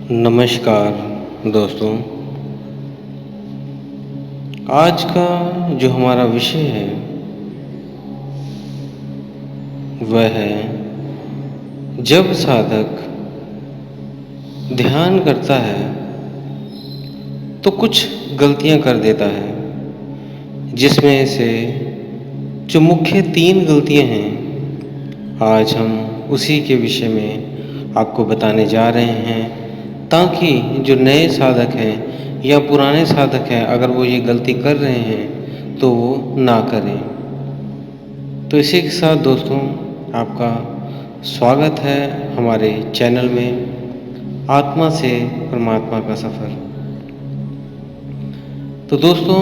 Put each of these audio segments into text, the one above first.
नमस्कार दोस्तों। आज का जो हमारा विषय है वह है जब साधक ध्यान करता है तो कुछ गलतियां कर देता है, जिसमें से जो मुख्य 3 गलतियां हैं आज हम उसी के विषय में आपको बताने जा रहे हैं, ताकि जो नए साधक हैं या पुराने साधक हैं अगर वो ये गलती कर रहे हैं तो वो ना करें। तो इसी के साथ दोस्तों आपका स्वागत है हमारे चैनल में आत्मा से परमात्मा का सफ़र। तो दोस्तों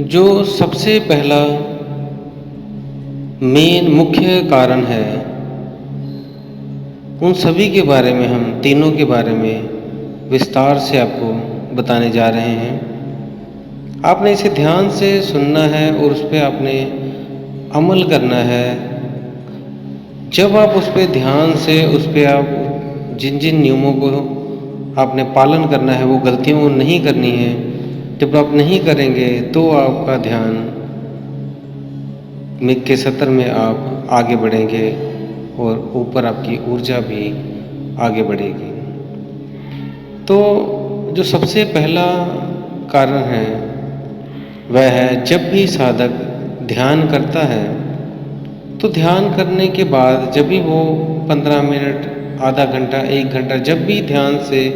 जो सबसे पहला मेन मुख्य कारण है उन सभी के बारे में हम तीनों के बारे में विस्तार से आपको बताने जा रहे हैं। आपने इसे ध्यान से सुनना है और उस पर आपने अमल करना है। जब आप उस पर ध्यान से उस पर आप जिन जिन नियमों को आपने पालन करना है वो गलतियों को नहीं करनी है, जब आप नहीं करेंगे तो आपका ध्यान के सत्र में आप आगे बढ़ेंगे और ऊपर आपकी ऊर्जा भी आगे बढ़ेगी। तो जो सबसे पहला कारण है वह है जब भी साधक ध्यान करता है तो ध्यान करने के बाद जब भी वो 15 मिनट, आधा घंटा, 1 घंटा जब भी ध्यान से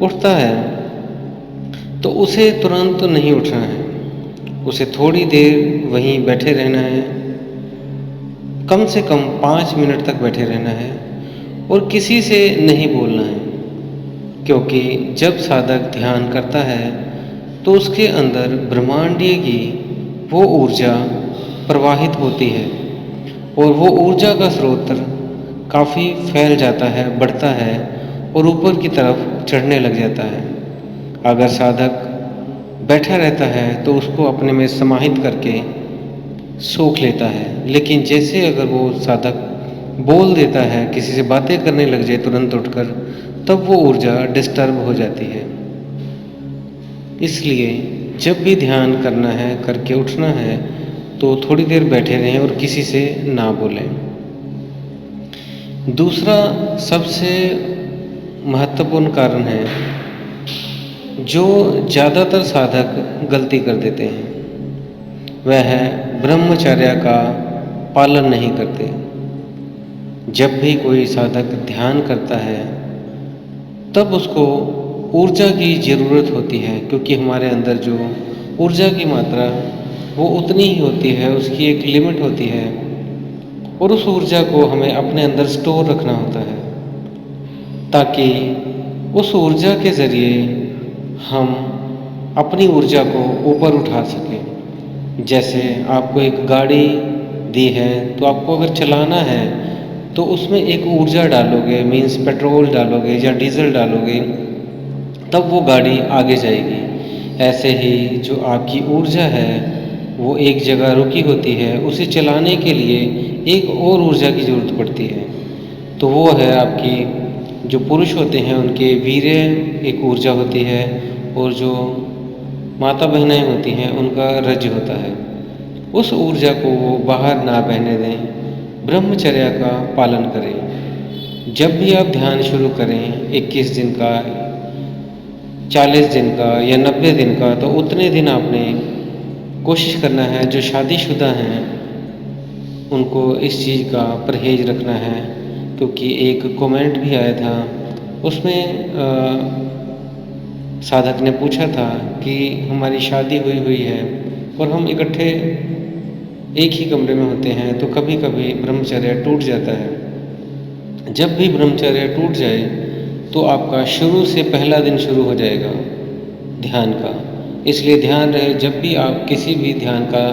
उठता है तो उसे तुरंत नहीं उठना है, उसे थोड़ी देर वहीं बैठे रहना है, कम से कम 5 मिनट तक बैठे रहना है और किसी से नहीं बोलना है। क्योंकि जब साधक ध्यान करता है तो उसके अंदर ब्रह्मांडीय की वो ऊर्जा प्रवाहित होती है और वो ऊर्जा का स्रोत काफ़ी फैल जाता है, बढ़ता है और ऊपर की तरफ चढ़ने लग जाता है। अगर साधक बैठा रहता है तो उसको अपने में समाहित करके सोख लेता है, लेकिन जैसे अगर वो साधक बोल देता है, किसी से बातें करने लग जाए तुरंत उठकर, तब वो ऊर्जा डिस्टर्ब हो जाती है। इसलिए जब भी ध्यान करना है, करके उठना है तो थोड़ी देर बैठे रहें और किसी से ना बोलें। दूसरा सबसे महत्वपूर्ण कारण है जो ज़्यादातर साधक गलती कर देते हैं वह है ब्रह्मचर्य का पालन नहीं करते। जब भी कोई साधक ध्यान करता है तब उसको ऊर्जा की ज़रूरत होती है, क्योंकि हमारे अंदर जो ऊर्जा की मात्रा वो उतनी ही होती है, उसकी एक लिमिट होती है और उस ऊर्जा को हमें अपने अंदर स्टोर रखना होता है ताकि उस ऊर्जा के ज़रिए हम अपनी ऊर्जा को ऊपर उठा सकें। जैसे आपको एक गाड़ी दी है तो आपको अगर चलाना है तो उसमें एक ऊर्जा डालोगे, मीन्स पेट्रोल डालोगे या डीजल डालोगे, तब वो गाड़ी आगे जाएगी। ऐसे ही जो आपकी ऊर्जा है वो एक जगह रुकी होती है, उसे चलाने के लिए एक और ऊर्जा की ज़रूरत पड़ती है। तो वो है आपकी जो पुरुष होते हैं उनके वीर्य एक ऊर्जा होती है और जो माता बहनें होती हैं उनका रज होता है। उस ऊर्जा को वो बाहर ना बहने दें, ब्रह्मचर्य का पालन करें। जब भी आप ध्यान शुरू करें 21 दिन का, 40 दिन का या 90 दिन का, तो उतने दिन आपने कोशिश करना है। जो शादीशुदा हैं उनको इस चीज़ का परहेज रखना है, क्योंकि एक कमेंट भी आया था उसमें साधक ने पूछा था कि हमारी शादी हुई हुई है और हम इकट्ठे एक ही कमरे में होते हैं तो कभी कभी ब्रह्मचर्य टूट जाता है। जब भी ब्रह्मचर्य टूट जाए तो आपका शुरू से पहला दिन शुरू हो जाएगा ध्यान का। इसलिए ध्यान रहे, जब भी आप किसी भी ध्यान का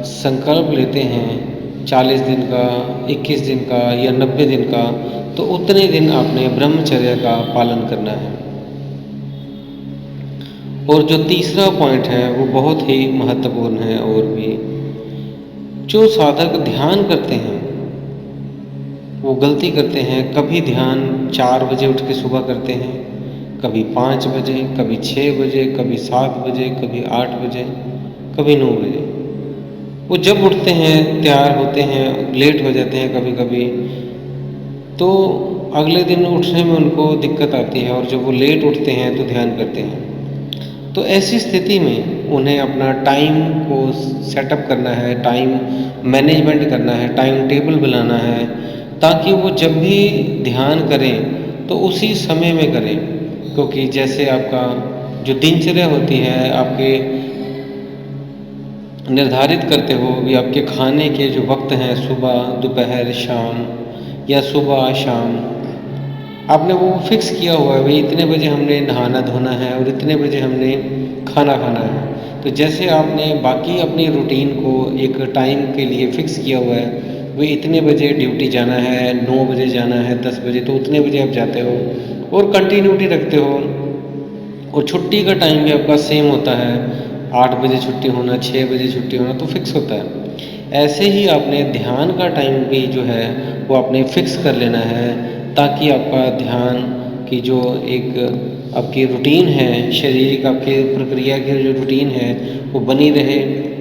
संकल्प लेते हैं 40 दिन का, 21 दिन का या 90 दिन का, तो उतने दिन आपने ब्रह्मचर्य का पालन करना है। और जो तीसरा पॉइंट है वो बहुत ही महत्वपूर्ण है। और भी जो साधक ध्यान करते हैं वो गलती करते हैं। कभी ध्यान 4 बजे उठ के सुबह करते हैं, कभी 5 बजे, कभी 6 बजे, कभी 7 बजे, कभी 8 बजे, कभी 9 बजे। वो जब उठते हैं, तैयार होते हैं, लेट हो जाते हैं कभी कभी, तो अगले दिन उठने में उनको दिक्कत आती है, और जब वो लेट उठते हैं तो ध्यान करते हैं। तो ऐसी स्थिति में उन्हें अपना टाइम को सेटअप करना है, टाइम मैनेजमेंट करना है, टाइम टेबल बनाना है, ताकि वो जब भी ध्यान करें तो उसी समय में करें। क्योंकि जैसे आपका जो दिनचर्या होती है, आपके निर्धारित करते हो भी आपके खाने के जो वक्त हैं, सुबह, दोपहर, शाम, या सुबह शाम, आपने वो फिक्स किया हुआ है, भाई इतने बजे हमने नहाना धोना है और इतने बजे हमने खाना खाना है। तो जैसे आपने बाकी अपनी रूटीन को एक टाइम के लिए फिक्स किया हुआ है, भाई इतने बजे ड्यूटी जाना है, 9 बजे जाना है, 10 बजे, तो उतने बजे आप जाते हो और कंटिन्यूटी रखते हो। और छुट्टी का टाइम भी आपका सेम होता है, 8 बजे छुट्टी होना, 6 बजे छुट्टी होना, तो फिक्स होता है। ऐसे ही आपने ध्यान का टाइम भी जो है वो आपने फिक्स कर लेना है, ताकि आपका ध्यान की जो एक आपकी रूटीन है, शारीरिक आपके प्रक्रिया की जो रूटीन है वो बनी रहे,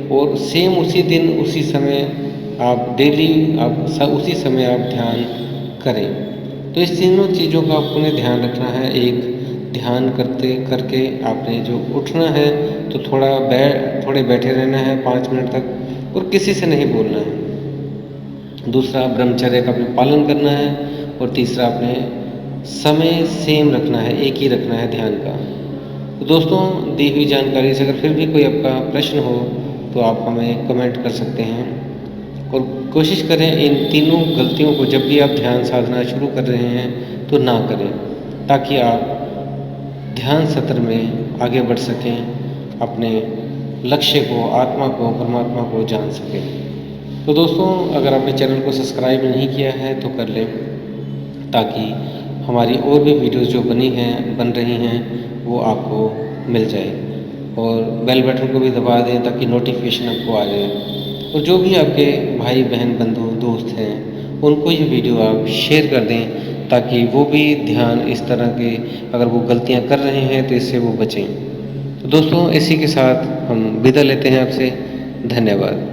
और सेम उसी दिन उसी समय आप डेली उसी समय आप ध्यान करें। तो इस तीनों चीज़ों का आपको ध्यान रखना है। एक, ध्यान करते करके आपने जो उठना है तो थोड़े बैठे रहना है 5 मिनट तक, और किसी से नहीं बोलना है। दूसरा, ब्रह्मचर्य का अपने पालन करना है। और तीसरा, अपने समय सेम रखना है, एक ही रखना है ध्यान का। तो दोस्तों, दी हुई जानकारी से अगर फिर भी कोई आपका प्रश्न हो तो आप हमें कमेंट कर सकते हैं। और कोशिश करें इन तीनों गलतियों को जब भी आप ध्यान साधना शुरू कर रहे हैं तो ना करें, ताकि आप ध्यान सत्र में आगे बढ़ सकें, अपने लक्ष्य को, आत्मा को, परमात्मा को जान सकें। तो दोस्तों, अगर आपने चैनल को सब्सक्राइब नहीं किया है तो कर लें, ताकि हमारी और भी वीडियोज़ जो बन रही हैं वो आपको मिल जाए। और बेल बटन को भी दबा दें ताकि नोटिफिकेशन आपको आ जाए। और जो भी आपके भाई बहन, बंधु, दोस्त हैं, उनको ये वीडियो आप शेयर कर दें, ताकि वो भी ध्यान इस तरह के, अगर वो गलतियाँ कर रहे हैं तो इससे वो बचें। तो दोस्तों, इसी के साथ हम विदा लेते हैं आपसे। धन्यवाद।